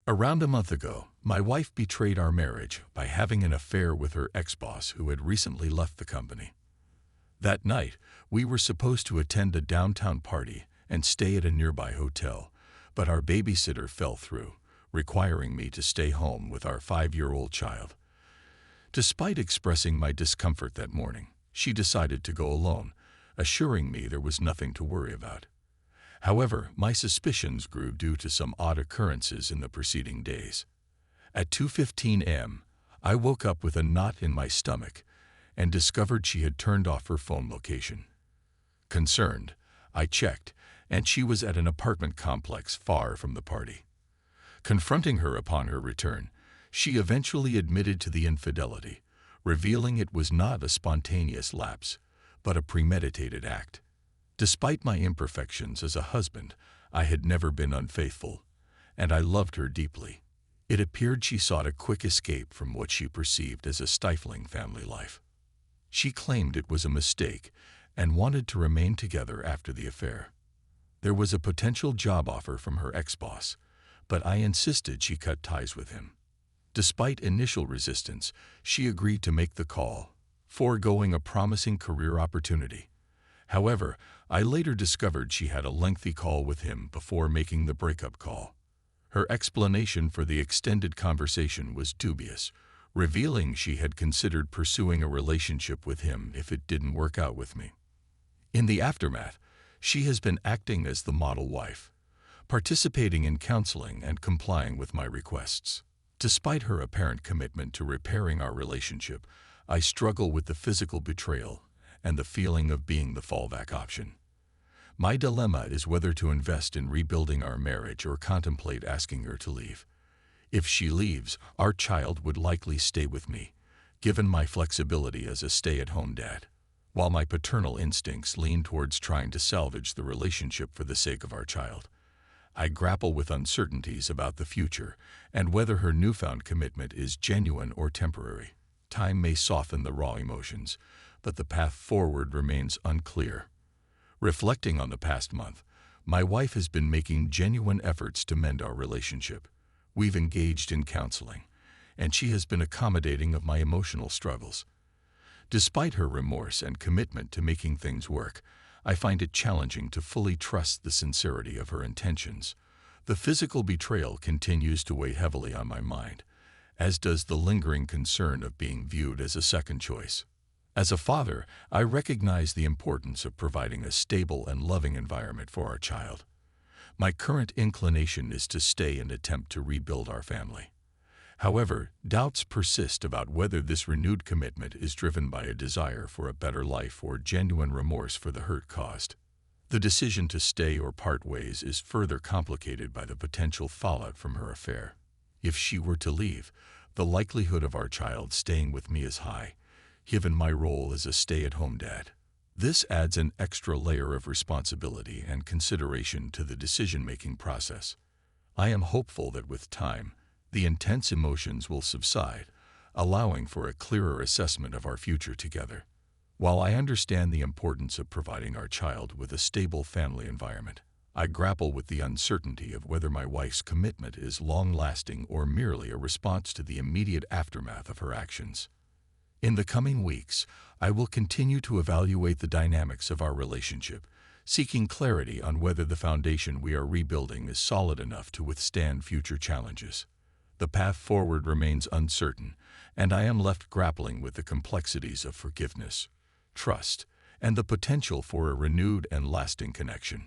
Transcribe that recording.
Around a month ago, my wife betrayed our marriage by having an affair with her ex-boss who had recently left the company. That night, we were supposed to attend a downtown party and stay at a nearby hotel, but our babysitter fell through, requiring me to stay home with our 5-year-old child. Despite expressing my discomfort that morning, she decided to go alone, assuring me there was nothing to worry about. However, my suspicions grew due to some odd occurrences in the preceding days. At 2:15 a.m., I woke up with a knot in my stomach and discovered she had turned off her phone location. Concerned, I checked, and she was at an apartment complex far from the party. Confronting her upon her return, she eventually admitted to the infidelity, revealing it was not a spontaneous lapse, but a premeditated act. Despite my imperfections as a husband, I had never been unfaithful, and I loved her deeply. It appeared she sought a quick escape from what she perceived as a stifling family life. She claimed it was a mistake and wanted to remain together after the affair. There was a potential job offer from her ex-boss, but I insisted she cut ties with him. Despite initial resistance, she agreed to make the call, foregoing a promising career opportunity. However, I later discovered she had a lengthy call with him before making the breakup call. Her explanation for the extended conversation was dubious, revealing she had considered pursuing a relationship with him if it didn't work out with me. In the aftermath, she has been acting as the model wife, participating in counseling and complying with my requests. Despite her apparent commitment to repairing our relationship, I struggle with the physical betrayal and the feeling of being the fallback option. My dilemma is whether to invest in rebuilding our marriage or contemplate asking her to leave. If she leaves, our child would likely stay with me, given my flexibility as a stay-at-home dad, while my paternal instincts lean towards trying to salvage the relationship for the sake of our child. I grapple with uncertainties about the future and whether her newfound commitment is genuine or temporary. Time may soften the raw emotions, but the path forward remains unclear. Reflecting on the past month, my wife has been making genuine efforts to mend our relationship. We've engaged in counseling, and she has been accommodating of my emotional struggles. Despite her remorse and commitment to making things work, I find it challenging to fully trust the sincerity of her intentions. The physical betrayal continues to weigh heavily on my mind, as does the lingering concern of being viewed as a second choice. As a father, I recognize the importance of providing a stable and loving environment for our child. My current inclination is to stay and attempt to rebuild our family. However, doubts persist about whether this renewed commitment is driven by a desire for a better life or genuine remorse for the hurt caused. The decision to stay or part ways is further complicated by the potential fallout from her affair. If she were to leave, the likelihood of our child staying with me is high, given my role as a stay-at-home dad. This adds an extra layer of responsibility and consideration to the decision-making process. I am hopeful that with time, the intense emotions will subside, allowing for a clearer assessment of our future together. While I understand the importance of providing our child with a stable family environment, I grapple with the uncertainty of whether my wife's commitment is long-lasting or merely a response to the immediate aftermath of her actions. In the coming weeks, I will continue to evaluate the dynamics of our relationship, seeking clarity on whether the foundation we are rebuilding is solid enough to withstand future challenges. The path forward remains uncertain, and I am left grappling with the complexities of forgiveness, trust, and the potential for a renewed and lasting connection.